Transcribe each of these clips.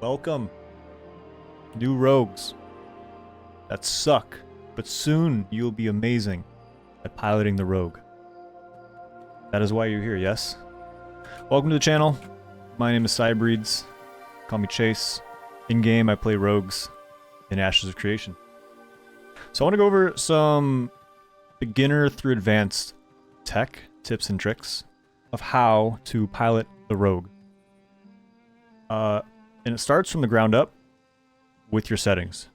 Welcome, new rogues that suck, but soon you'll be amazing at piloting the rogue. That is why you're here, yes? Welcome to the channel. My name is Sybreeds. Call me Chase. In-game, I play rogues in Ashes of Creation. So I want to go over some beginner through advanced tech tips and tricks of how to pilot the rogue. And it starts from the ground up with your settings.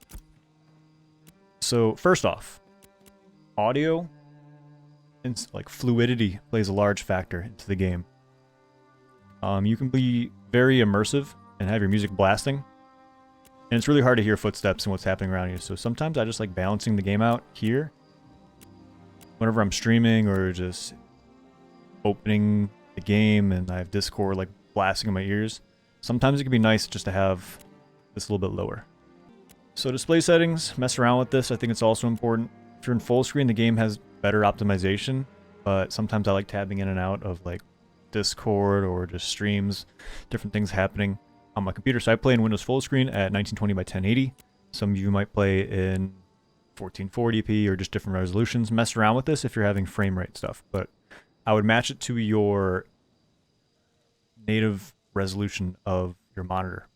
So first off, audio and like fluidity plays a large factor into the game. You can be very immersive and have your music blasting, and it's really hard to hear footsteps and what's happening around you. So sometimes I just like balancing the game out here whenever I'm streaming or just opening the game and I have Discord like blasting in my ears. Sometimes it can be nice just to have this a little bit lower. So display settings, mess around with this. I think it's also important. If you're in full screen, the game has better optimization, but sometimes I like tabbing in and out of like Discord or just streams, different things happening on my computer. So I play in Windows full screen at 1920 by 1080. Some of you might play in 1440p or just different resolutions. Mess around with this if you're having frame rate stuff, but I would match it to your native resolution of your monitor.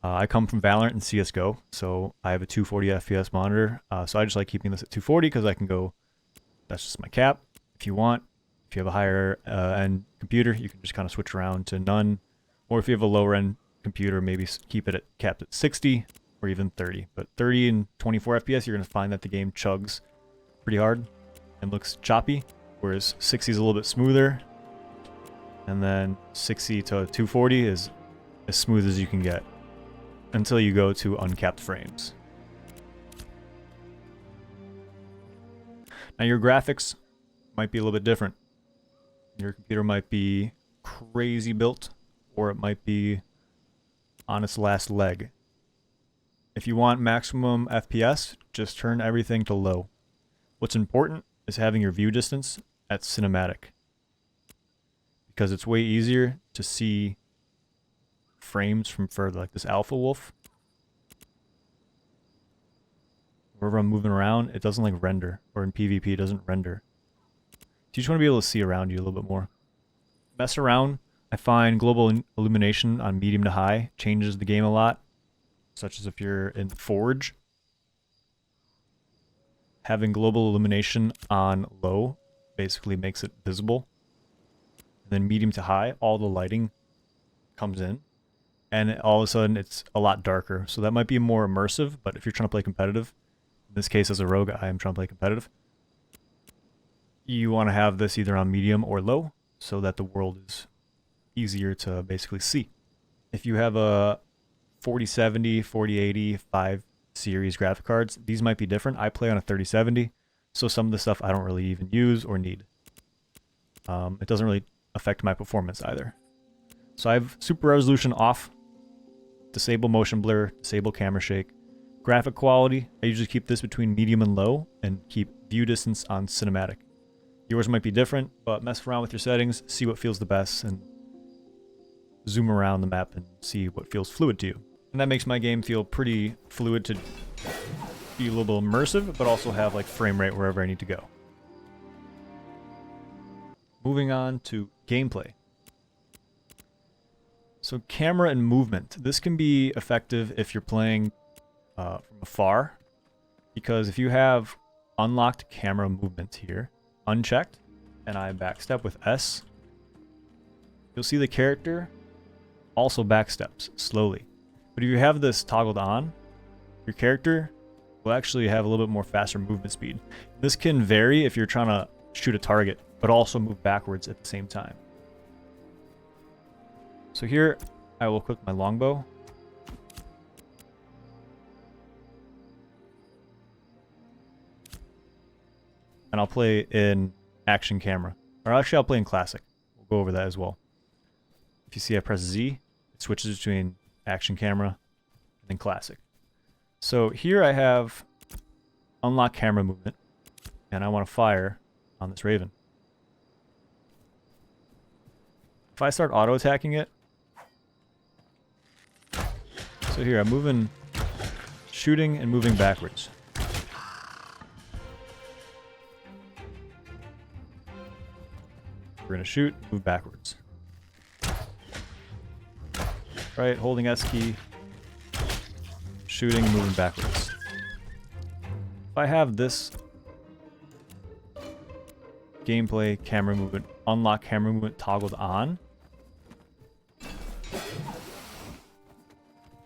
I come from Valorant and CSGO, so I have a 240 FPS monitor. So I just like keeping this at 240 because I can go, that's just my cap. If you want, if you have a higher end computer, you can just kind of switch around to none. Or if you have a lower end computer, maybe keep it capped at 60 or even 30. But 30 and 24 FPS, you're going to find that the game chugs pretty hard and looks choppy, whereas 60 is a little bit smoother. And then 60 to 240 is as smooth as you can get until you go to uncapped frames. Now your graphics might be a little bit different. Your computer might be crazy built, or it might be on its last leg. If you want maximum FPS, just turn everything to low. What's important is having your view distance at cinematic, because it's way easier to see frames from further, like this alpha wolf. Wherever I'm moving around, it doesn't like render, or in PvP it doesn't render. So you just want to be able to see around you a little bit more. Mess around. I find global illumination on medium to high changes the game a lot, such as if you're in Forge. Having global illumination on low basically makes it visible. And then medium to high, all the lighting comes in, and all of a sudden it's a lot darker. So that might be more immersive, but if you're trying to play competitive, in this case as a rogue, I am trying to play competitive, you want to have this either on medium or low so that the world is easier to basically see. If you have a 4070, 4080, 5 series graphic cards, these might be different. I play on a 3070, so some of the stuff I don't really even use or need. It doesn't really affect my performance either. So I have super resolution off, disable motion blur, disable camera shake. Graphic quality, I usually keep this between medium and low and keep view distance on cinematic. Yours might be different, but mess around with your settings, see what feels the best, and zoom around the map and see what feels fluid to you. And that makes my game feel pretty fluid to be a little bit immersive, but also have like frame rate wherever I need to go. Moving on to gameplay. So camera and movement. This can be effective if you're playing from afar, because if you have unlocked camera movement here, unchecked, and I backstep with S, you'll see the character also backsteps slowly. But if you have this toggled on, your character will actually have a little bit more faster movement speed. This can vary if you're trying to shoot a target, but also move backwards at the same time. So here, I will equip my longbow. And I'll play in action camera. Or actually, I'll play in classic. We'll go over that as well. If you see I press Z, it switches between action camera and then classic. So here I have unlock camera movement, and I want to fire on this raven. If I start auto attacking it, So here, I'm moving, shooting and moving backwards. We're gonna shoot, move backwards. Right, holding S key, shooting, moving backwards. If I have this gameplay camera movement, unlock camera movement toggled on,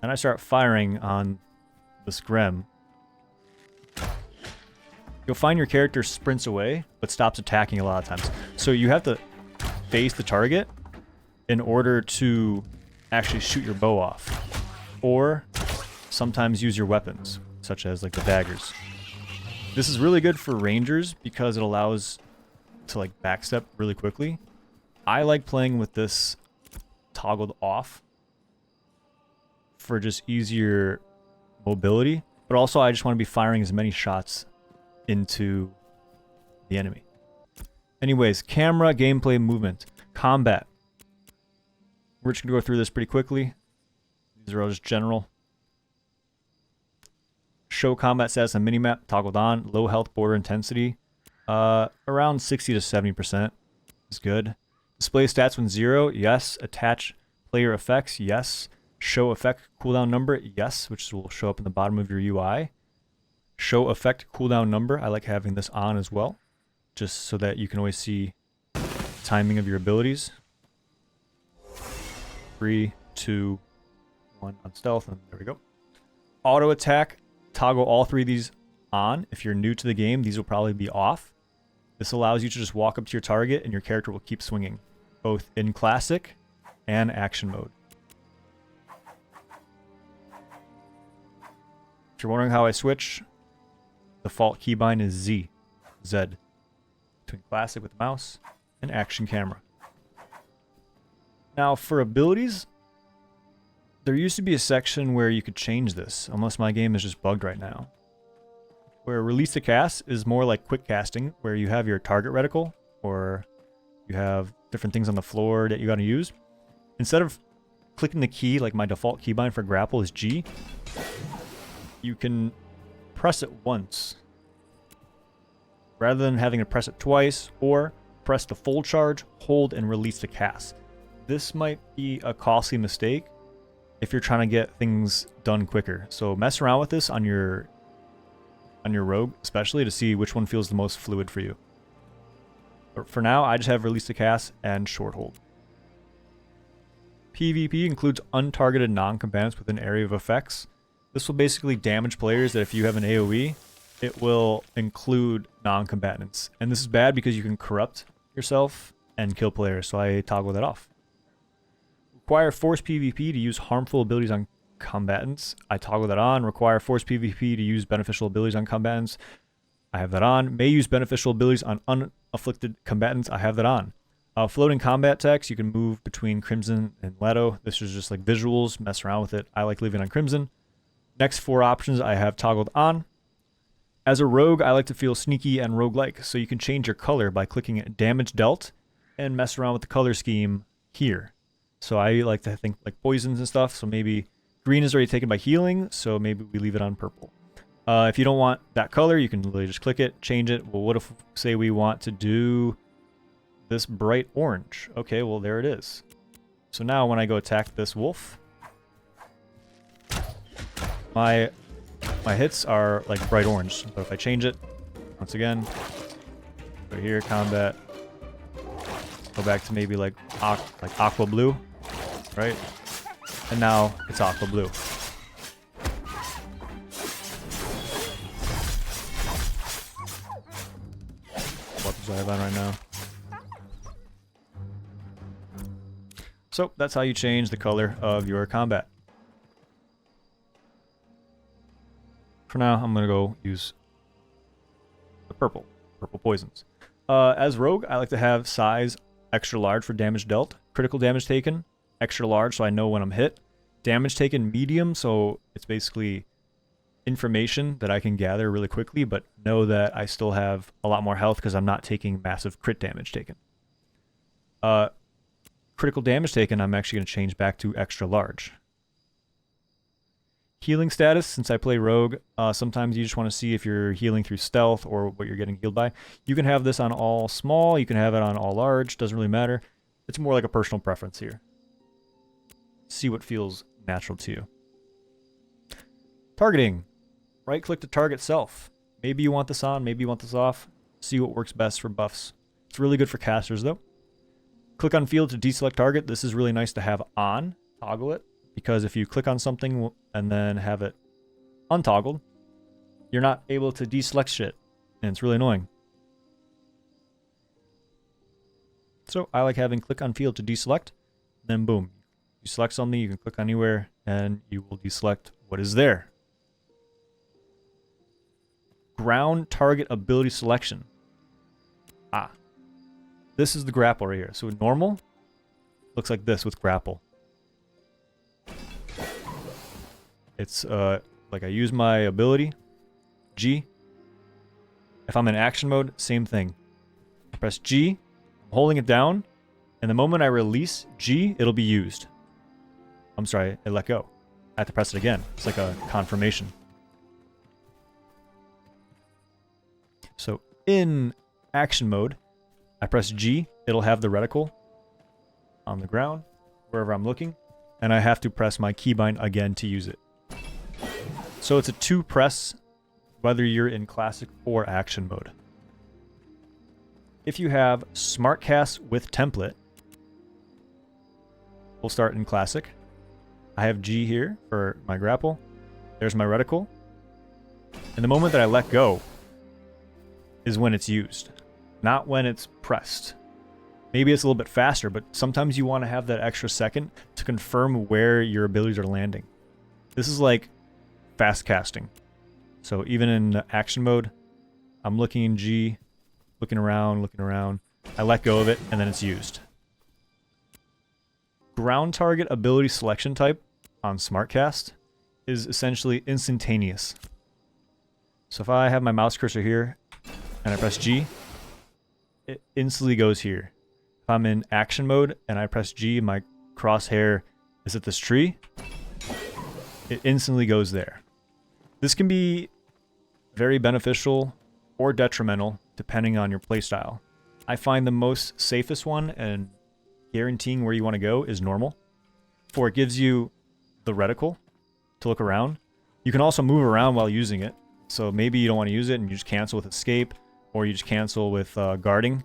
and I start firing on this Grem, you'll find your character sprints away, but stops attacking a lot of times. So you have to face the target in order to actually shoot your bow off. Or sometimes use your weapons, such as like the daggers. This is really good for rangers because it allows to like backstep really quickly. I like playing with this toggled off for just easier mobility, but also I just want to be firing as many shots into the enemy. Anyways, camera, gameplay, movement, combat. We're just going to go through this pretty quickly. These are all just general. Show combat status on minimap, toggled on. Low health border intensity. Around 60 to 70% is good. Display stats when 0, yes. Attach player effects, yes. Show effect cooldown number, yes, which will show up in the bottom of your UI. Show effect cooldown number, I like having this on as well, just so that you can always see timing of your abilities. 3, 2, 1 on stealth, and there we go. Auto attack, toggle all 3 of these on. If you're new to the game, these will probably be off. This allows you to just walk up to your target and your character will keep swinging, both in classic and action mode. If you're wondering how I switch, default keybind is Z, between classic with the mouse and action camera. Now for abilities, there used to be a section where you could change this, unless my game is just bugged right now. Where release to cast is more like quick casting, where you have your target reticle, or you have different things on the floor that you gotta use. Instead of clicking the key, like my default keybind for grapple is G, you can press it once, rather than having to press it twice, or press the full charge, hold, and release to cast. This might be a costly mistake if you're trying to get things done quicker. So mess around with this on your rogue, especially to see which one feels the most fluid for you. But for now, I just have release to cast and short hold. PvP includes untargeted non-combatants within area of effects. This will basically damage players that if you have an AoE, it will include non-combatants. And this is bad because you can corrupt yourself and kill players, so I toggle that off. Require force PvP to use harmful abilities on combatants. I toggle that on. Require force PvP to use beneficial abilities on combatants. I have that on. May use beneficial abilities on unafflicted combatants. I have that on. Floating combat text, you can move between Crimson and Leto. This is just like visuals, mess around with it. I like leaving on Crimson. Next 4 options I have toggled on. As a rogue, I like to feel sneaky and roguelike, so you can change your color by clicking damage dealt and mess around with the color scheme here. So I like to think like poisons and stuff, so maybe green is already taken by healing, so maybe we leave it on purple. If you don't want that color, you can literally just click it, change it. Well, what if, say we want to do this bright orange? Okay, well there it is. So now when I go attack this wolf, my hits are like bright orange. So if I change it, once again, go here, combat, go back to maybe like aqua blue, right? And now it's aqua blue. What weapons do I have on right now? So that's how you change the color of your combat. For now, I'm going to go use the purple poisons. As rogue, I like to have size extra large for damage dealt. Critical damage taken, extra large so I know when I'm hit. Damage taken, medium, so it's basically information that I can gather really quickly, but know that I still have a lot more health because I'm not taking massive crit damage taken. Critical damage taken, I'm actually going to change back to extra large. healing status, since I play rogue, sometimes you just want to see if you're healing through stealth or what you're getting healed by. You can have this on all small, you can have it on all large, doesn't really matter. It's more like a personal preference here. See what feels natural to you. Targeting. Right click to target self. Maybe you want this on, maybe you want this off. See what works best for buffs. It's really good for casters though. Click on field to deselect target. This is really nice to have on. Toggle it. Because if you click on something and then have it untoggled, you're not able to deselect shit. And it's really annoying. So I like having click on field to deselect. Then boom. You select something, you can click anywhere, and you will deselect what is there. Ground target ability selection. This is the grapple right here. So normal looks like this with grapple. It's like I use my ability, G. If I'm in action mode, same thing. I press G, I'm holding it down, and the moment I release G, it'll be used. I'm sorry, I let go. I have to press it again. It's like a confirmation. So in action mode, I press G, it'll have the reticle on the ground, wherever I'm looking, and I have to press my keybind again to use it. So it's a 2 press, whether you're in classic or action mode. If you have smart cast with template, we'll start in classic. I have G here for my grapple. There's my reticle. And the moment that I let go is when it's used, not when it's pressed. Maybe it's a little bit faster, but sometimes you want to have that extra second to confirm where your abilities are landing. This is like fast casting. So even in action mode, I'm looking in G, looking around. I let go of it, and then it's used. Ground target ability selection type on SmartCast is essentially instantaneous. So if I have my mouse cursor here and I press G, it instantly goes here. If I'm in action mode and I press G, my crosshair is at this tree, it instantly goes there. This can be very beneficial or detrimental depending on your playstyle. I find the most safest one and guaranteeing where you want to go is normal, for it gives you the reticle to look around. You can also move around while using it. So maybe you don't want to use it and you just cancel with escape, or you just cancel with guarding.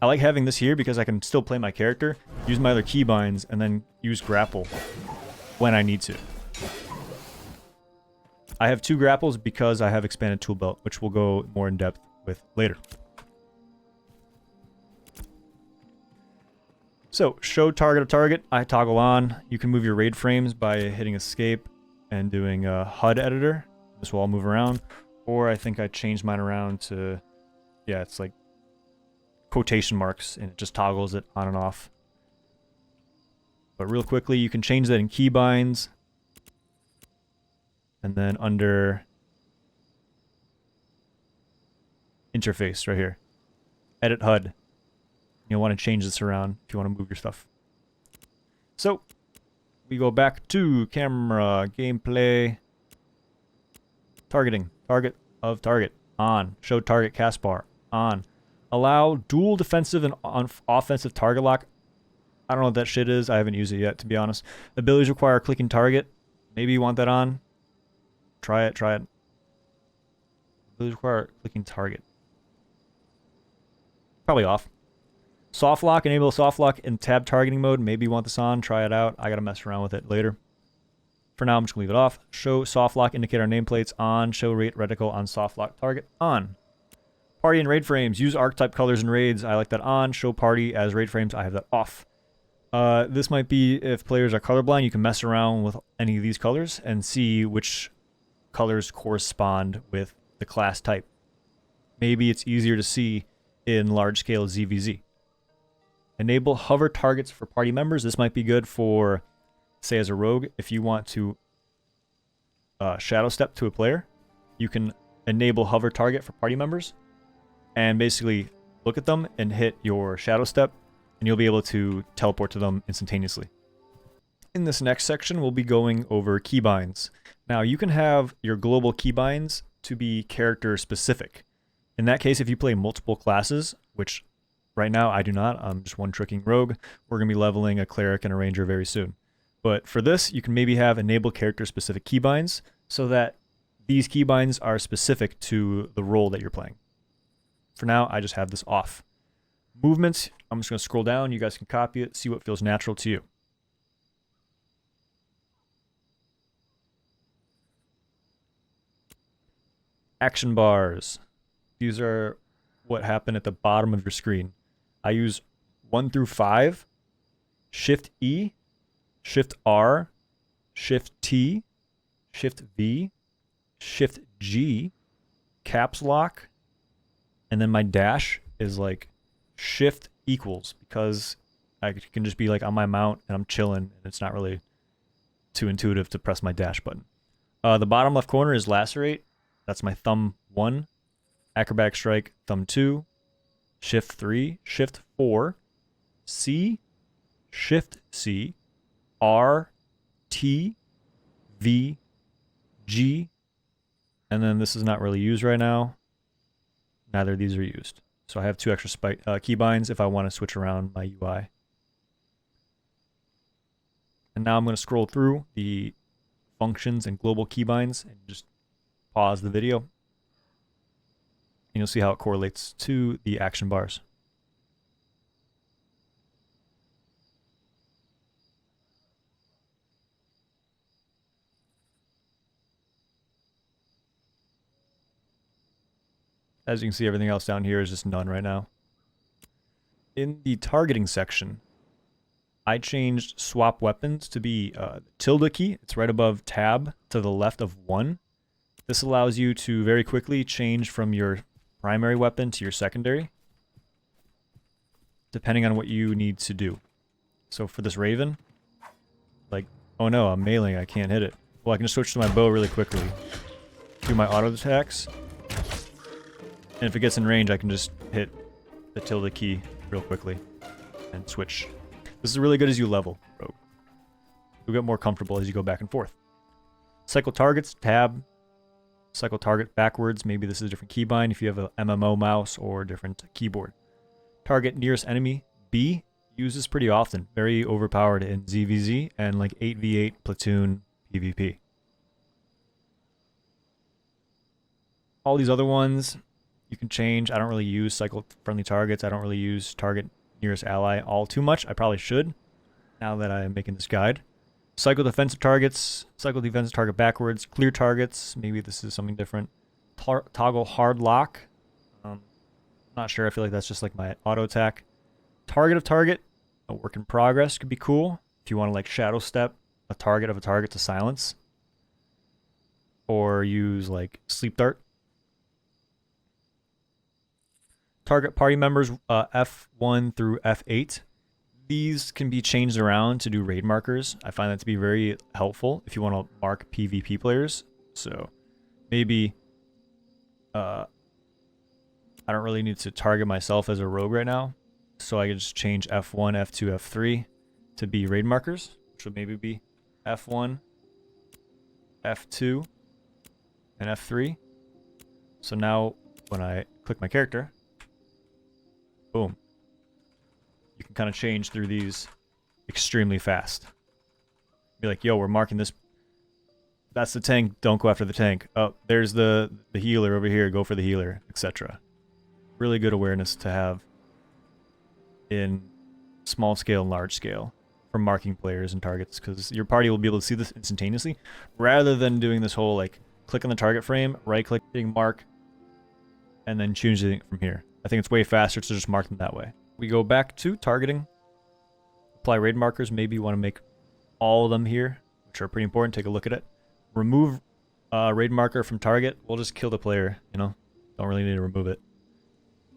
I like having this here because I can still play my character, use my other keybinds, and then use grapple when I need to. I have 2 grapples because I have expanded tool belt, which we'll go more in depth with later. So, show target of target, I toggle on. You can move your raid frames by hitting escape and doing a HUD editor. This will all move around. Or I think I changed mine around to, yeah, it's like quotation marks, and it just toggles it on and off. But real quickly, you can change that in keybinds. And then under interface right here, edit HUD. You'll want to change this around if you want to move your stuff. So we go back to camera, gameplay, targeting, target of target, on, show target cast bar, on, allow dual defensive and offensive target lock. I don't know what that shit is. I haven't used it yet, to be honest. Abilities require clicking target. Maybe you want that on. Try it. Abilities require clicking target. Probably off. Soft lock, enable soft lock in tab targeting mode. Maybe you want this on. Try it out. I gotta mess around with it later. For now, I'm just gonna leave it off. Show soft lock indicator nameplates on. Show rate reticle on soft lock target on. Party and raid frames. Use archetype colors in raids. I like that on. Show party as raid frames. I have that off. This might be if players are colorblind. You can mess around with any of these colors and see which colors correspond with the class type. Maybe it's easier to see in large-scale ZVZ. Enable hover targets for party members. This might be good for, say, as a rogue, if you want to shadow step to a player, you can enable hover target for party members and basically look at them and hit your shadow step, and you'll be able to teleport to them instantaneously. In this next section, we'll be going over keybinds. Now, you can have your global keybinds to be character specific. In that case, if you play multiple classes, which right now I do not, I'm just one-tricking rogue, we're going to be leveling a cleric and a ranger very soon. But for this, you can maybe have enable character specific keybinds so that these keybinds are specific to the role that you're playing. For now, I just have this off. Movements, I'm just going to scroll down. You guys can copy it, see what feels natural to you. Action bars. These are what happen at the bottom of your screen. I use 1 through 5, Shift E, Shift R, Shift T, Shift V, Shift G, caps lock, and then my dash is like Shift equals, because I can just be like on my mount and I'm chilling and it's not really too intuitive to press my dash button. The bottom left corner is lacerate. That's my thumb 1. Acrobatic strike, thumb 2. Shift 3, Shift 4, C, Shift C, R, T, V, G, and then this is not really used right now. Neither of these are used. So I have 2 extra keybinds if I want to switch around my UI. And now I'm going to scroll through the functions and global keybinds and just pause the video. And you'll see how it correlates to the action bars. As you can see, everything else down here is just none right now. In the targeting section, I changed swap weapons to be tilde key. It's right above tab to the left of 1. This allows you to very quickly change from your primary weapon to your secondary, depending on what you need to do. So for this raven, like, oh no, I'm meleeing, I can't hit it. Well, I can just switch to my bow really quickly, do my auto attacks, and if it gets in range, I can just hit the tilde key real quickly and switch. This is really good as you level, rogue. You'll get more comfortable as you go back and forth. Cycle targets, tab. Cycle target backwards. Maybe this is a different keybind if you have a MMO mouse or a different keyboard. Target nearest enemy, B. Uses pretty often. Very overpowered in ZVZ and like 8v8 platoon PvP. All these other ones you can change. I don't really use cycle friendly targets. I don't really use target nearest ally all too much. I probably should now that I am making this guide. Cycle defensive targets, cycle defensive target backwards, clear targets, maybe this is something different. Toggle hard lock. Not sure, I feel like that's just like my auto attack. Target of target, a work in progress could be cool. If you want to like shadow step a target of a target to silence. Or use like sleep dart. Target party members F1 through F8. These can be changed around to do raid markers. I find that to be very helpful if you want to mark PvP players. So maybe I don't really need to target myself as a rogue right now. So I can just change F1, F2, F3 to be raid markers, which would maybe be F1, F2, and F3. So now when I click my character, boom. You can kind of change through these extremely fast. Be like, yo, we're marking this. That's the tank. Don't go after the tank. Oh, there's the healer over here. Go for the healer, etc. Really good awareness to have in small scale and large scale for marking players and targets, because your party will be able to see this instantaneously rather than doing this whole like click on the target frame, right click, hitting mark, and then choosing it from here. I think it's way faster to just mark them that way. We go back to targeting. Apply raid markers. Maybe you want to make all of them here, which are pretty important. Take a look at it. Remove raid marker from target. We'll just kill the player, you know? Don't really need to remove it.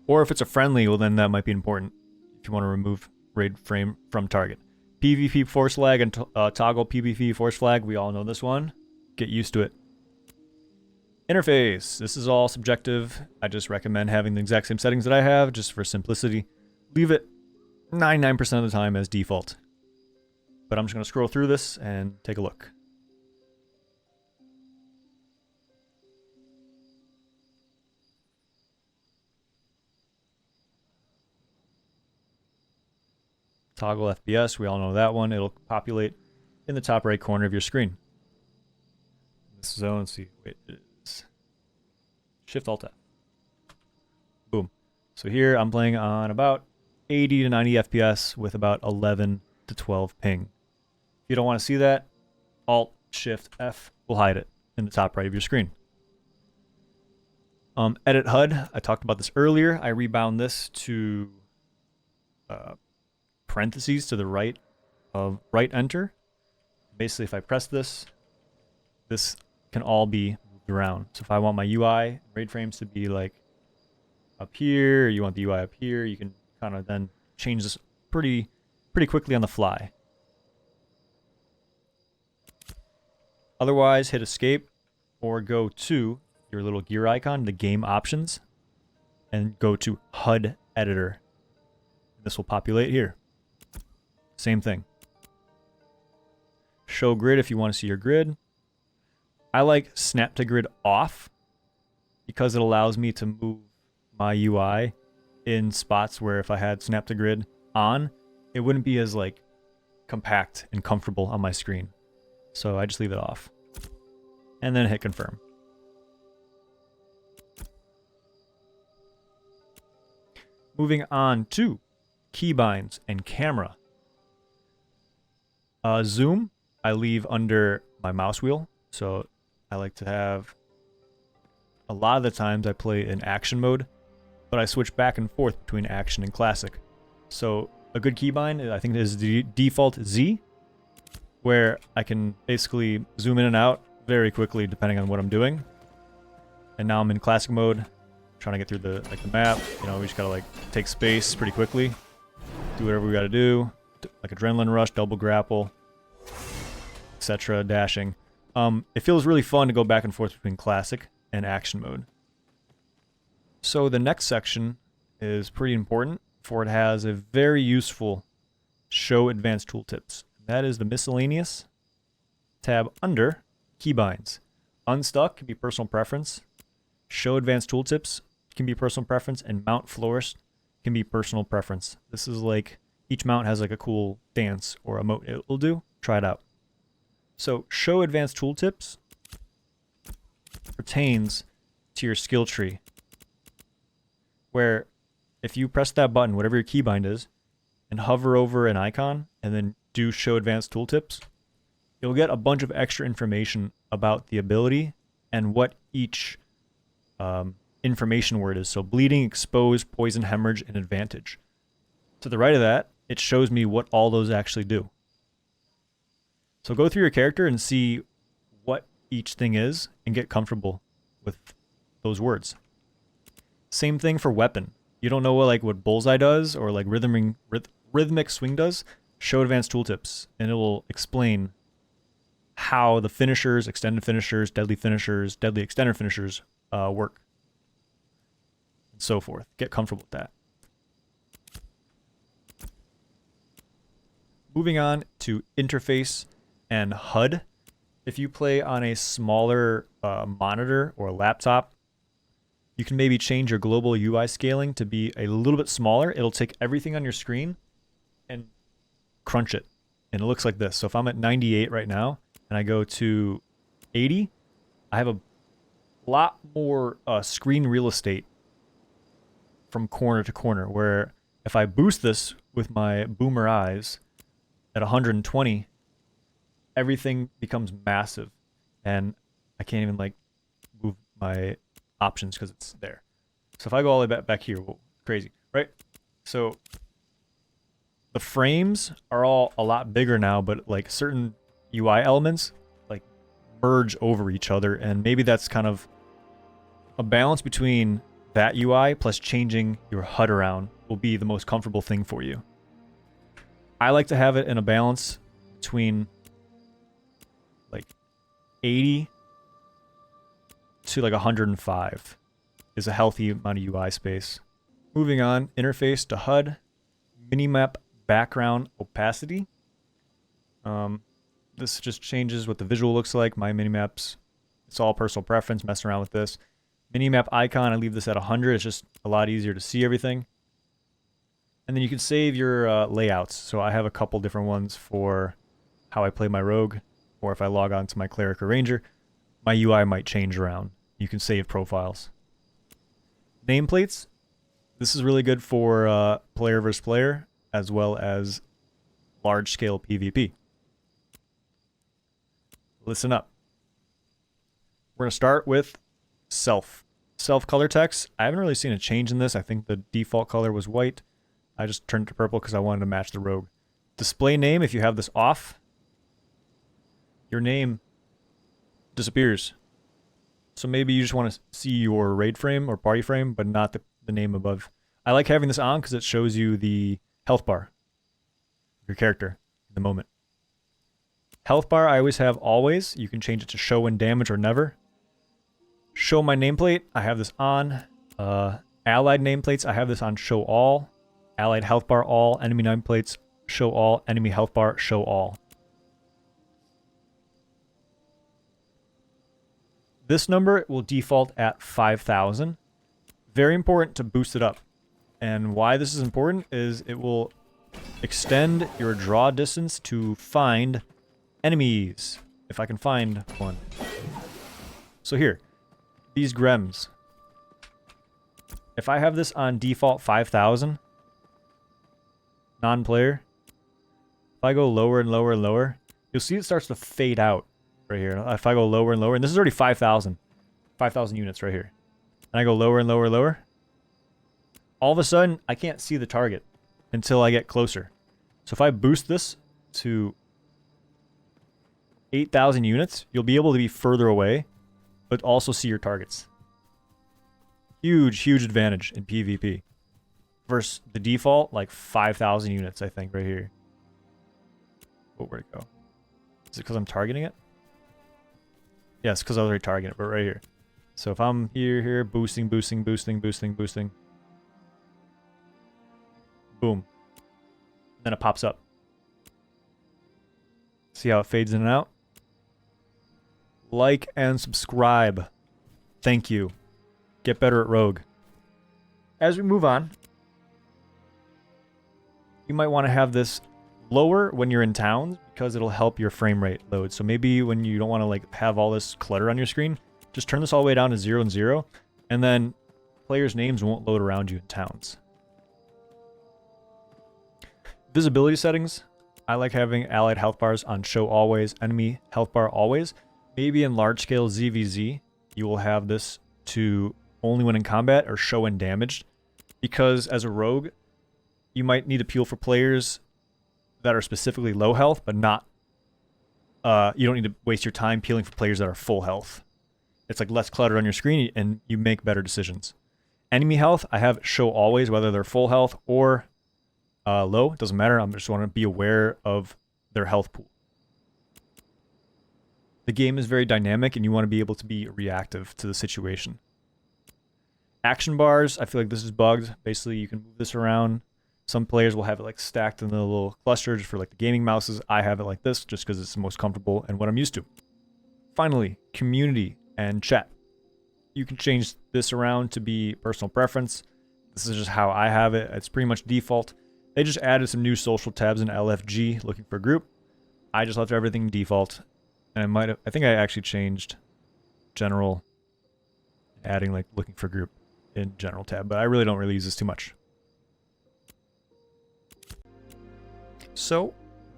Or if it's a friendly, well then that might be important if you want to remove raid frame from target. PvP force flag and toggle PvP force flag. We all know this one. Get used to it. Interface. This is all subjective. I just recommend having the exact same settings that I have just for simplicity. Leave it 99% of the time as default. but I'm just going to scroll through this and take a look. Toggle FPS, we all know that one. It'll populate in the top right corner of your screen. This zone, let's see, wait, it is Shift Alt F. Boom. So here I'm playing on about 80 to 90 FPS with about 11 to 12 ping. If you don't want to see that, Alt Shift F will hide it in the top right of your screen. Edit HUD, I talked about this earlier. I rebound this to parentheses to the right of right enter. Basically, if I press this, this can all be moved around. So if I want my UI RAID frames to be like up here, or you want the UI up here, you can kind of then change this pretty quickly on the fly. Otherwise, hit escape or go to your little gear icon, the game options, and go to HUD editor. This will populate here. Same thing. Show grid if you want to see your grid. I like snap to grid off because it allows me to move my UI in spots where if I had snap to grid on, it wouldn't be as like compact and comfortable on my screen. So I just leave it off and then hit confirm. Moving on to keybinds and camera. Zoom, I leave under my mouse wheel. So I like to have, a lot of the times I play in action mode, but I switch back and forth between action and classic. So a good keybind, I think, is the default Z, where I can basically zoom in and out very quickly depending on what I'm doing. And now I'm in classic mode, trying to get through the map. You know, we just gotta like take space pretty quickly, do whatever we gotta do, like adrenaline rush, double grapple, etc. Dashing. It feels really fun to go back and forth between classic and action mode. So the next section is pretty important, for it has a very useful show advanced tooltips. That is the miscellaneous tab under keybinds. Unstuck can be personal preference. Show advanced tooltips can be personal preference, and mount florist can be personal preference. This is like each mount has like a cool dance or emote it will do. Try it out. So show advanced tooltips pertains to your skill tree, where if you press that button, whatever your keybind is, and hover over an icon and then do show advanced tooltips, you'll get a bunch of extra information about the ability and what each information word is. So bleeding, exposed, poison, hemorrhage, and advantage. To the right of that, it shows me what all those actually do. So go through your character and see what each thing is and get comfortable with those words. Same thing for weapon. You don't know what bullseye does or like rhythmic swing does? Show advanced tooltips, and it will explain how the finishers, extended finishers, deadly extender finishers work, and so forth. Get comfortable with that. Moving on to interface and HUD. If you play on a smaller monitor or laptop, you can maybe change your global UI scaling to be a little bit smaller. It'll take everything on your screen and crunch it. And it looks like this. So if I'm at 98 right now and I go to 80, I have a lot more screen real estate from corner to corner, where if I boost this with my boomer eyes at 120, everything becomes massive and I can't even like move my options because it's there. So if I go all the way back here, whoa, crazy, right? So the frames are all a lot bigger now, but like certain UI elements like merge over each other, and maybe that's kind of a balance between that UI plus changing your HUD around will be the most comfortable thing for you. I like to have it in a balance between like 80 to like 105 is a healthy amount of UI space. Moving on, interface to HUD, minimap background opacity. This just changes what the visual looks like. My minimaps, it's all personal preference, messing around with this. Minimap icon, I leave this at 100. It's just a lot easier to see everything. And then you can save your layouts. So I have a couple different ones for how I play my rogue, or if I log on to my cleric or ranger, my UI might change around. You can save profiles. Nameplates. This is really good for player versus player, as well as large-scale PvP. Listen up. We're going to start with self color text. I haven't really seen a change in this. I think the default color was white. I just turned it to purple because I wanted to match the rogue. Display name, if you have this off, your name disappears. So maybe you just want to see your raid frame or party frame, but not the name above. I like having this on because it shows you the health bar of your character in the moment. Health bar I always have always. You can change it to show when damage or never. Show my nameplate, I have this on. Allied nameplates, I have this on show all. Allied health bar all. Enemy nameplates, show all. Enemy health bar, show all. This number will default at 5,000. Very important to boost it up. And why this is important is it will extend your draw distance to find enemies, if I can find one. So here, these Grems. If I have this on default 5,000, non-player, if I go lower and lower and lower, you'll see it starts to fade out right here. If I go lower and lower, and this is already 5,000 units right here, and I go lower and lower and lower, all of a sudden, I can't see the target until I get closer. So if I boost this to 8,000 units, you'll be able to be further away, but also see your targets. Huge advantage in PvP. Versus the default, like 5,000 units, I think, right here. Oh, where'd it go? Is it because I'm targeting it? Yes, because I was already targeting it, but right here. So if I'm here, boosting. Boom. Then it pops up. See how it fades in and out? Like and subscribe. Thank you. Get better at Rogue. As we move on, you might want to have this lower when you're in towns because it'll help your frame rate load. So maybe when you don't want to like have all this clutter on your screen, just turn this all the way down to 0 and 0, and then players' names won't load around you in towns. Visibility settings. I like having allied health bars on show always, enemy health bar always. Maybe in large scale ZVZ, you will have this to only when in combat or show when damaged. Because as a rogue, you might need to peel for players that are specifically low health, but not, you don't need to waste your time peeling for players that are full health. It's like less clutter on your screen and you make better decisions. Enemy health, I have show always, whether they're full health or low, it doesn't matter. I just want to be aware of their health pool. The game is very dynamic and you want to be able to be reactive to the situation. Action bars, I feel like this is bugged. Basically, you can move this around. Some players will have it like stacked in the little clusters for like the gaming mouses. I have it like this just because it's the most comfortable and what I'm used to. Finally, community and chat. You can change this around to be personal preference. This is just how I have it. It's pretty much default. They just added some new social tabs in LFG, looking for a group. I just left everything default. And I think I actually changed general, adding like looking for group in general tab, but I really don't use this too much. So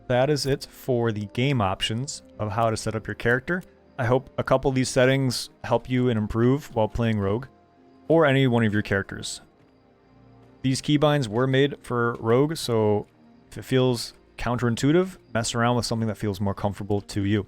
that is it for the game options of how to set up your character. I hope a couple of these settings help you and improve while playing Rogue, or any one of your characters. These keybinds were made for Rogue, so if it feels counterintuitive, mess around with something that feels more comfortable to you.